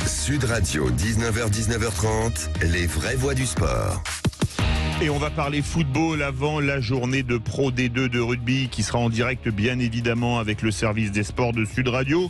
Sud Radio, 19h-19h30, les vraies voix du sport. Et on va parler football avant la journée de Pro D2 de rugby qui sera en direct bien évidemment avec le service des sports de Sud Radio.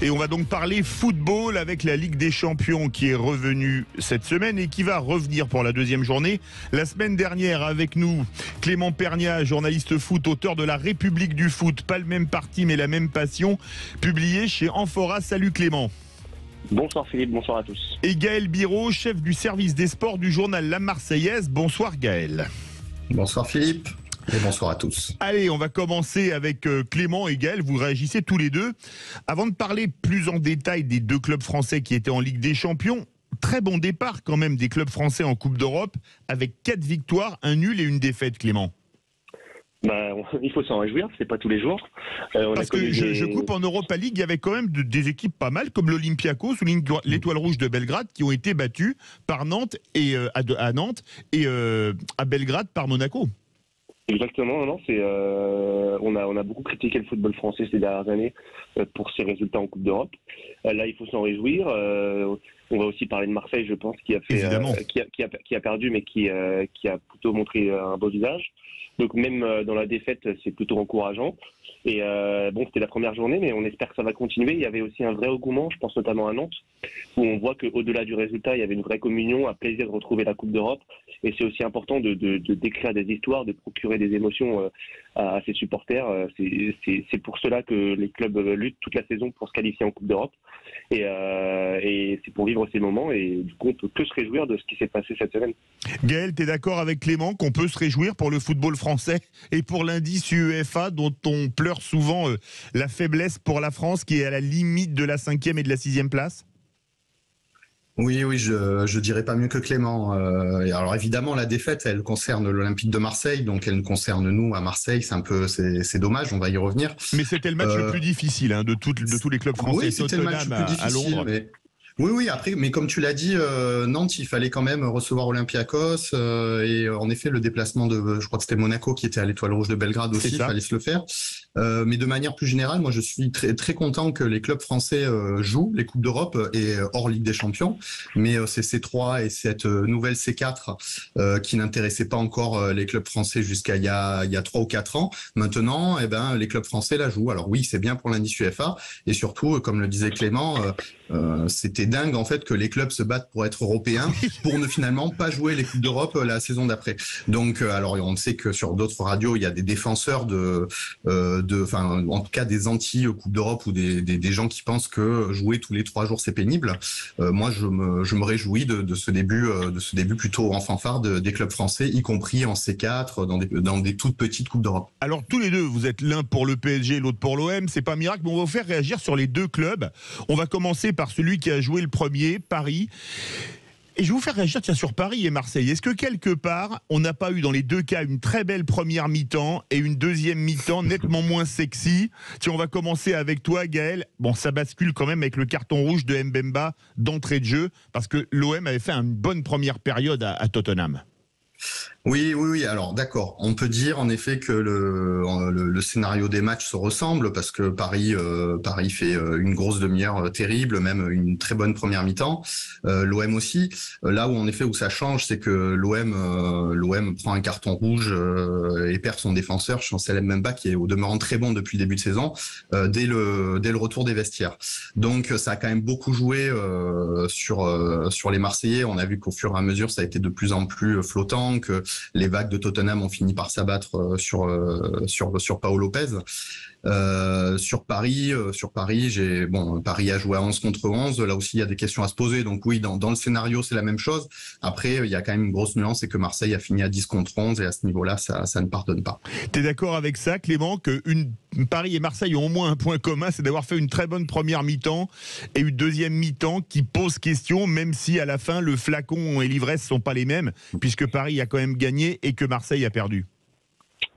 Et on va donc parler football avec la Ligue des Champions qui est revenue cette semaine et qui va revenir pour la deuxième journée. La semaine dernière avec nous, Clément Pernia, journaliste foot, auteur de La République du foot, pas le même parti mais la même passion, publié chez Amphora. Salut Clément. Bonsoir Philippe, bonsoir à tous. Et Gaël Biro, chef du service des sports du journal La Marseillaise. Bonsoir Gaël. Bonsoir Philippe et bonsoir à tous. Allez, on va commencer avec Clément et Gaël. Vous réagissez tous les deux. Avant de parler plus en détail des deux clubs français qui étaient en Ligue des Champions, très bon départ quand même des clubs français en Coupe d'Europe avec 4 victoires, un nul et une défaite, Clément. Il faut s'en réjouir, c'est pas tous les jours. Parce que je coupe, en Europa League, il y avait quand même des équipes pas mal, comme l'Olympiakos ou l'Étoile Rouge de Belgrade, qui ont été battues par Nantes et à Nantes et à Belgrade par Monaco. Exactement, non, on a beaucoup critiqué le football français ces dernières années pour ses résultats en Coupe d'Europe. Là, il faut s'en réjouir. On va aussi parler de Marseille, je pense, qui a perdu, mais qui a plutôt montré un beau visage. Donc même dans la défaite, c'est plutôt encourageant. Et c'était la première journée, mais on espère que ça va continuer. Il y avait aussi un vrai engouement, je pense notamment à Nantes, où on voit qu'au-delà du résultat, il y avait une vraie communion, un plaisir de retrouver la Coupe d'Europe. Et c'est aussi important de d'écrire des histoires, de procurer des émotions à ses supporters. C'est pour cela que les clubs luttent toute la saison pour se qualifier en Coupe d'Europe. Et c'est pour vivre ces moments. Et du coup, on peut que se réjouir de ce qui s'est passé cette semaine. Gaël, tu es d'accord avec Clément qu'on peut se réjouir pour le football français et pour l'indice UEFA dont on pleure souvent la faiblesse pour la France qui est à la limite de la 5e et de la 6e place? Oui, je dirais pas mieux que Clément. Alors évidemment, la défaite, elle concerne l'Olympique de Marseille, donc elle nous concerne nous à Marseille. C'est dommage, on va y revenir. Mais c'était le match le plus difficile de tous les clubs français. Oui, c'était le match le plus difficile, à Londres. Oui, après, mais comme tu l'as dit, Nantes, il fallait quand même recevoir Olympiakos et en effet, le déplacement je crois que c'était Monaco qui était à l'Étoile Rouge de Belgrade aussi, il fallait se le faire. Mais de manière plus générale, moi, je suis très très content que les clubs français jouent les Coupes d'Europe et hors Ligue des Champions. Mais c'est C3 et cette nouvelle C4 qui n'intéressait pas encore les clubs français jusqu'à il y a 3 ou 4 ans. Maintenant, les clubs français la jouent. Alors oui, c'est bien pour l'indice UEFA et surtout, comme le disait Clément, c'était dingue en fait que les clubs se battent pour être européens pour ne finalement pas jouer les Coupes d'Europe la saison d'après. Donc alors on sait que sur d'autres radios il y a des défenseurs en tout cas des anti-Coupe d'Europe ou des gens qui pensent que jouer tous les 3 jours c'est pénible. Moi je me réjouis de ce début plutôt en fanfare des clubs français, y compris en C4 dans des toutes petites Coupes d'Europe. Alors tous les deux, vous êtes l'un pour le PSG, l'autre pour l'OM, c'est pas un miracle, mais on va vous faire réagir sur les deux clubs. On va commencer par celui qui a joué le premier, Paris. Et je vais vous faire réagir sur Paris et Marseille. Est-ce que quelque part, on n'a pas eu dans les deux cas une très belle première mi-temps et une deuxième mi-temps nettement moins sexy? Tiens, on va commencer avec toi, Gaël. Bon, ça bascule quand même avec le carton rouge de Mbemba d'entrée de jeu, parce que l'OM avait fait une bonne première période à Tottenham. Oui. Alors d'accord, on peut dire en effet que le scénario des matchs se ressemble parce que Paris fait une grosse demi-heure terrible, même une très bonne première mi-temps. L'OM aussi. Là où en effet où ça change, c'est que l'OM prend un carton rouge et perd son défenseur, Chancel Mbemba, qui est au demeurant très bon depuis le début de saison, dès le retour des vestiaires. Donc ça a quand même beaucoup joué sur les Marseillais. On a vu qu'au fur et à mesure, ça a été de plus en plus flottant, que les vagues de Tottenham ont fini par s'abattre sur Pau Lopez. Sur Paris, Paris a joué à 11 contre 11. Là aussi, il y a des questions à se poser. Donc oui, dans le scénario, c'est la même chose. Après, il y a quand même une grosse nuance, c'est que Marseille a fini à 10 contre 11 et à ce niveau-là, ça ne pardonne pas. T'es d'accord avec ça, Clément, que Paris et Marseille ont au moins un point commun, c'est d'avoir fait une très bonne première mi-temps et une deuxième mi-temps qui pose question, même si à la fin, le flacon et l'ivresse sont pas les mêmes, puisque Paris a quand même gagné et que Marseille a perdu.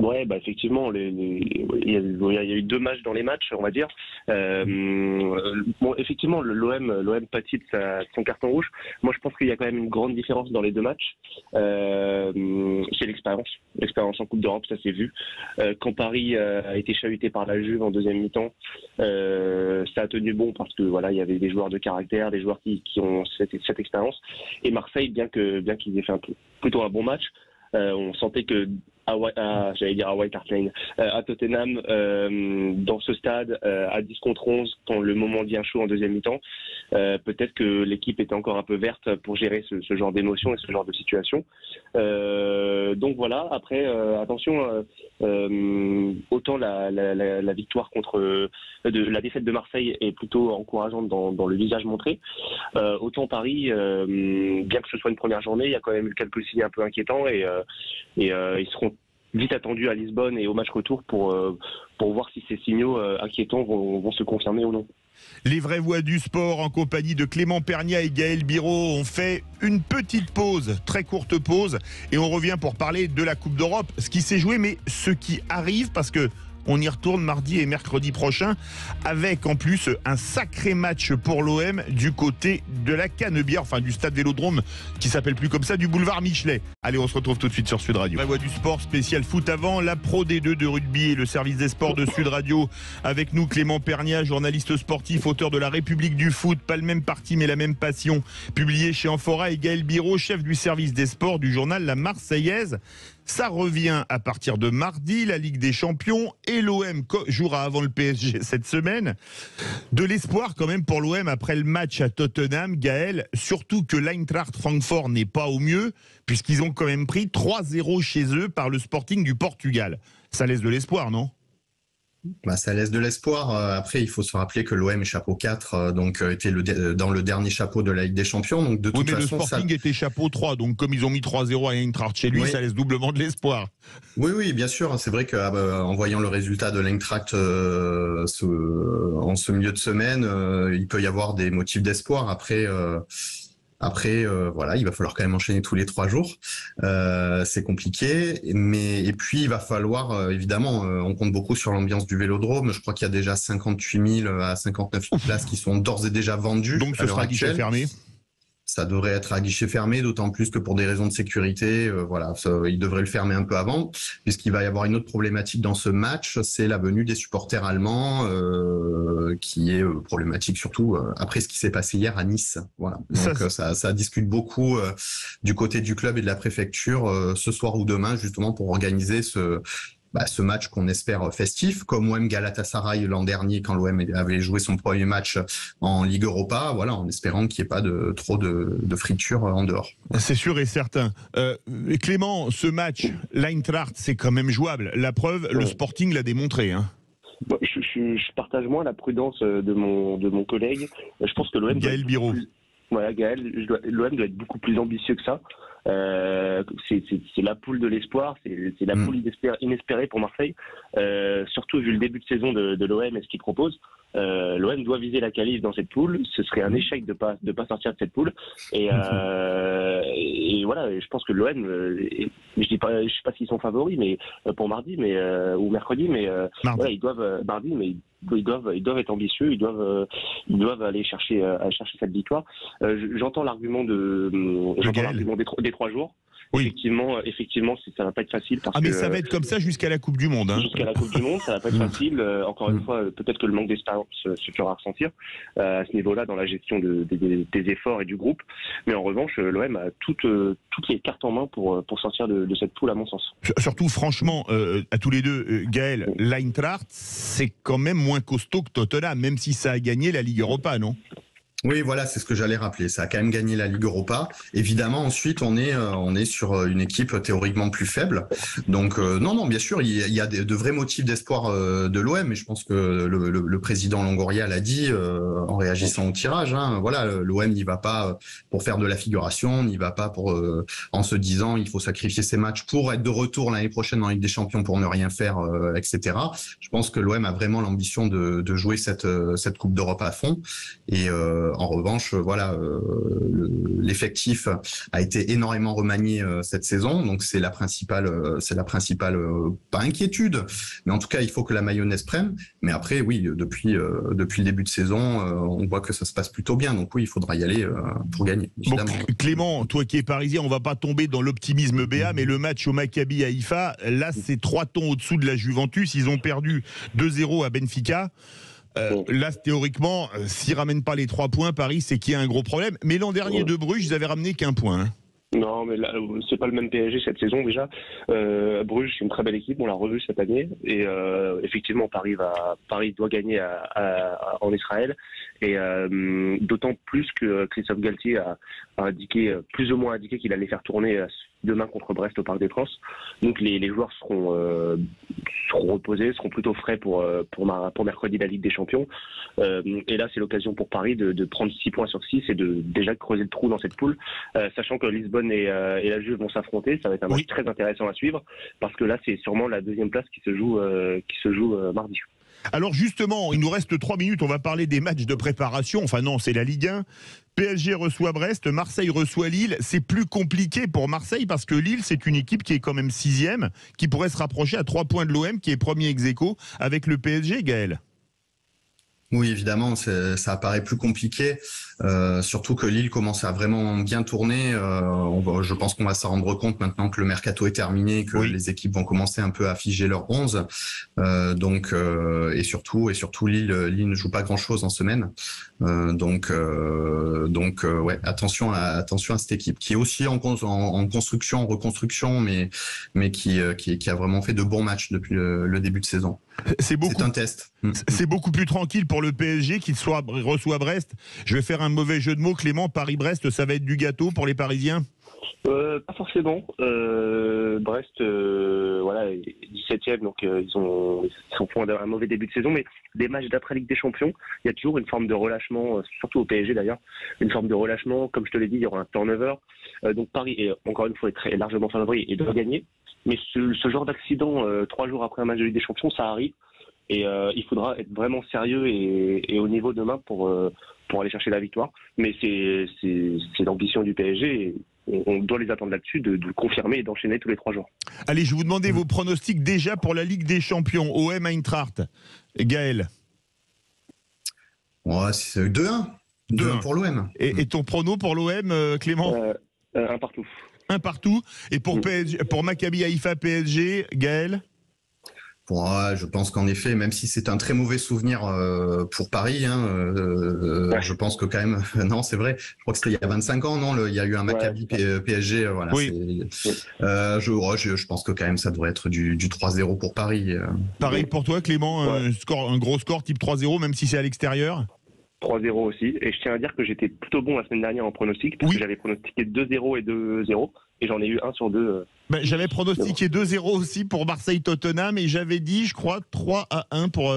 Ouais, bah effectivement, il y a eu 2 matchs dans les matchs, on va dire. Bon, effectivement, l'OM pâtit de son carton rouge. Moi, je pense qu'il y a quand même une grande différence dans les 2 matchs. C'est l'expérience en Coupe d'Europe, ça s'est vu. Quand Paris a été chahuté par la Juve en deuxième mi-temps, ça a tenu bon parce que voilà, il y avait des joueurs de caractère, des joueurs qui ont cette expérience. Et Marseille, bien qu'ils aient fait plutôt un bon match, on sentait que à White Hart Lane, à Tottenham, dans ce stade, à 10 contre 11, quand le moment devient chaud en deuxième mi-temps, peut-être que l'équipe était encore un peu verte pour gérer ce genre d'émotions et ce genre de situation. Donc voilà, après, attention, autant la victoire la défaite de Marseille est plutôt encourageante dans le visage montré, autant Paris, bien que ce soit une première journée, il y a quand même eu quelques signes un peu inquiétants et ils seront vite attendus à Lisbonne et au match retour pour voir si ces signaux inquiétants vont se confirmer ou non. Les vraies voix du sport en compagnie de Clément Pernia et Gaël Biro ont fait une petite pause, très courte pause, et on revient pour parler de la Coupe d'Europe, ce qui s'est joué mais ce qui arrive parce que on y retourne mardi et mercredi prochain avec en plus un sacré match pour l'OM du côté de la Canebière, enfin du stade Vélodrome qui s'appelle plus comme ça, du boulevard Michelet. Allez, on se retrouve tout de suite sur Sud Radio. La voix du sport spécial foot avant, la Pro D2 de rugby et le service des sports de Sud Radio. Avec nous Clément Pernia, journaliste sportif, auteur de La République du foot, pas le même parti mais la même passion, publié chez Amphora, et Gaël Biro, chef du service des sports du journal La Marseillaise. Ça revient à partir de mardi, la Ligue des Champions, et l'OM jouera avant le PSG cette semaine. De l'espoir quand même pour l'OM après le match à Tottenham, Gaël, surtout que l'Eintracht Francfort n'est pas au mieux, puisqu'ils ont quand même pris 3-0 chez eux par le Sporting du Portugal. Ça laisse de l'espoir, non ? Ça laisse de l'espoir. Après, il faut se rappeler que l'OM est chapeau 4, donc était dans le dernier chapeau de la Ligue des Champions. Donc de toute façon, le Sporting était chapeau 3, donc comme ils ont mis 3-0 à Eintracht chez lui, ça laisse doublement de l'espoir. Oui, bien sûr. C'est vrai qu'en voyant le résultat de l'Eintracht en ce milieu de semaine, il peut y avoir des motifs d'espoir. Après, voilà, il va falloir quand même enchaîner tous les 3 jours. C'est compliqué, et puis il va falloir, évidemment, on compte beaucoup sur l'ambiance du Vélodrome. Je crois qu'il y a déjà 58 000 à 59 000 places qui sont d'ores et déjà vendues. Donc ce sera guichet fermé. Ça devrait être à guichet fermé, d'autant plus que pour des raisons de sécurité, il devrait le fermer un peu avant, puisqu'il va y avoir une autre problématique dans ce match, c'est la venue des supporters allemands, qui est problématique surtout après ce qui s'est passé hier à Nice. Voilà. Donc ça discute beaucoup du côté du club et de la préfecture ce soir ou demain, justement pour organiser ce match qu'on espère festif, comme OM Galatasaray l'an dernier quand l'OM avait joué son premier match en Ligue Europa, voilà, en espérant qu'il n'y ait pas trop de friture en dehors. C'est sûr et certain. Clément, ce match, l'Eintracht, c'est quand même jouable. La preuve, le Sporting l'a démontré. Hein. Bon, je partage moins la prudence de mon collègue. Je pense que l'OM... Gaël Biro. Voilà, Gaël, l'OM doit être beaucoup plus ambitieux que ça. C'est la poule de l'espoir, c'est la poule inespérée pour Marseille, surtout vu le début de saison de l'OM et ce qu'il propose. L'OM doit viser la qualif dans cette poule. Ce serait un échec de pas sortir de cette poule. Et voilà, je pense que l'OM, je sais pas s'ils sont favoris, mais pour mardi, ou mercredi, mais voilà, ils doivent mardi, mais ils doivent être ambitieux, ils doivent aller chercher cette victoire. J'entends l'argument des 3 jours. Oui. Effectivement, ça va pas être facile. Mais ça va être comme ça jusqu'à la Coupe du Monde. Hein. Jusqu'à la Coupe du Monde, ça va pas être facile. Encore une fois, peut-être que le manque d'expérience se fera ressentir à ce niveau-là dans la gestion des efforts et du groupe. Mais en revanche, l'OM a toutes les cartes en main pour sortir de cette poule, à mon sens. Surtout, franchement, à tous les deux, Gaël, l'Eintracht, c'est quand même moins costaud que Tottenham, même si ça a gagné la Ligue Europa, non ? Oui, voilà, c'est ce que j'allais rappeler. Ça a quand même gagné la Ligue Europa. Évidemment, ensuite, on est sur une équipe théoriquement plus faible. Donc, non, bien sûr, il y a de vrais motifs d'espoir de l'OM. Et je pense que le président Longoria l'a dit en réagissant au tirage. Hein. Voilà, l'OM n'y va pas pour faire de la figuration, n'y va pas en se disant il faut sacrifier ses matchs pour être de retour l'année prochaine en Ligue des Champions pour ne rien faire, etc. Je pense que l'OM a vraiment l'ambition de jouer cette Coupe d'Europe à fond. Et En revanche, voilà, l'effectif a été énormément remanié cette saison, donc c'est la principale, pas inquiétude, mais en tout cas, il faut que la mayonnaise prenne. Mais après, oui, depuis le début de saison, on voit que ça se passe plutôt bien. Donc oui, il faudra y aller pour gagner. Bon, Clément, toi qui es parisien, on va pas tomber dans l'optimisme BA, mais le match au Maccabi Haïfa, là, c'est 3 tons au-dessous de la Juventus. Ils ont perdu 2-0 à Benfica. Là, théoriquement, s'ils ramènent pas les 3 points, Paris, c'est qu'il y a un gros problème. Mais l'an dernier de Bruges, ils avaient ramené qu'1 point. Hein. Non, mais là, c'est pas le même PSG cette saison déjà. Bruges, c'est une très belle équipe, on l'a revu cette année. Et effectivement, Paris doit gagner en Israël. Et d'autant plus que Christophe Galtier a indiqué, plus ou moins indiqué qu'il allait faire tourner demain contre Brest au Parc des Princes. Donc les joueurs seront reposés, seront plutôt frais pour mercredi la Ligue des Champions. Et là, c'est l'occasion pour Paris de prendre 6 points sur 6 et de déjà creuser le trou dans cette poule, sachant que Lisbonne et la Juve vont s'affronter. Ça va être un match très intéressant à suivre parce que là, c'est sûrement la deuxième place qui se joue mardi. Alors justement, il nous reste 3 minutes, on va parler des matchs de préparation. Enfin non, c'est la Ligue 1. PSG reçoit Brest, Marseille reçoit Lille. C'est plus compliqué pour Marseille parce que Lille, c'est une équipe qui est quand même 6e, qui pourrait se rapprocher à 3 points de l'OM, qui est premier ex-aequo avec le PSG, Gaël. Oui, évidemment, ça apparaît plus compliqué, surtout que Lille commence à vraiment bien tourner. Je pense qu'on va s'en rendre compte maintenant que le mercato est terminé, que les équipes vont commencer un peu à figer leur 11. Et surtout, Lille ne joue pas grand-chose en semaine. Ouais, attention à cette équipe qui est aussi en construction, en reconstruction, mais qui a vraiment fait de bons matchs depuis le début de saison. C'est un test. C'est beaucoup plus tranquille pour le PSG qui reçoit Brest. Je vais faire un mauvais jeu de mots, Clément. Paris-Brest, ça va être du gâteau pour les Parisiens? Pas forcément. Brest, voilà, 17e, donc ils font un mauvais début de saison, mais des matchs d'après Ligue des Champions, il y a toujours une forme de relâchement, surtout au PSG d'ailleurs, une forme de relâchement. Comme je te l'ai dit, il y aura un turnover. Donc Paris, est, encore une fois, est très largement favori et doit gagner. Mais ce genre d'accident, 3 jours après un match de Ligue des Champions, ça arrive. Et il faudra être vraiment sérieux et au niveau demain pour aller chercher la victoire. Mais c'est l'ambition du PSG. Et on doit les attendre là-dessus, de confirmer et d'enchaîner tous les 3 jours. Allez, je vais vous demander vos pronostics déjà pour la Ligue des Champions. OM Eintracht. Gaël. Ouais, c'est 2-1. 2-1 pour l'OM. Et ton prono pour l'OM, Clément? Un partout. Un partout. Et pour Maccabi Haïfa PSG, Gaël? Je pense qu'en effet, même si c'est un très mauvais souvenir pour Paris, je pense que quand même, non, c'est vrai. Je crois que c'était il y a 25 ans, non, il y a eu un Maccabi PSG, voilà. Oui. Je pense que quand même ça devrait être du 3-0 pour Paris. Pareil pour toi, Clément, un gros score type 3-0, même si c'est à l'extérieur. 3-0 aussi. Et je tiens à dire que j'étais plutôt bon la semaine dernière en pronostic, parce que j'avais pronostiqué 2-0 et 2-0, et j'en ai eu 1 sur 2. J'avais pronostiqué 2-0 aussi pour Marseille-Tottenham, et j'avais dit, je crois, 3-1 pour...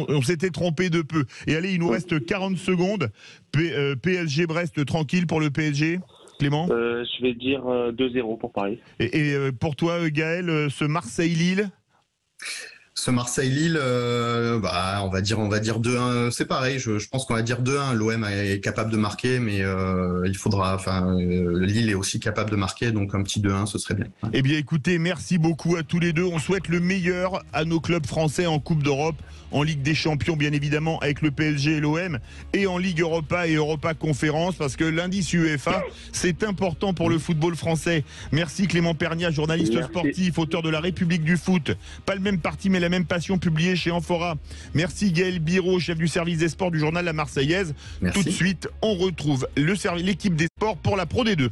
On s'était trompé de peu. Et allez, il nous reste 40 secondes. PSG-Brest, tranquille pour le PSG, Clément? Je vais dire 2-0 pour Paris. Et pour toi, Gaël, ce Marseille-Lille? Ce Marseille-Lille, on va dire 2-1. C'est pareil, je pense qu'on va dire 2-1. L'OM est capable de marquer, mais Lille est aussi capable de marquer, donc un petit 2-1, ce serait bien. Eh bien, écoutez, merci beaucoup à tous les deux. On souhaite le meilleur à nos clubs français en Coupe d'Europe, en Ligue des Champions, bien évidemment, avec le PSG et l'OM, et en Ligue Europa et Europa Conférence, parce que l'indice UEFA, c'est important pour le football français. Merci Clément Pernia, journaliste sportif, auteur de La République du foot. Pas le même parti, mais la même passion, publiée chez Amphora. Merci Gaël Biro, chef du service des sports du journal La Marseillaise. Merci. Tout de suite, on retrouve l'équipe des sports pour la Pro D2.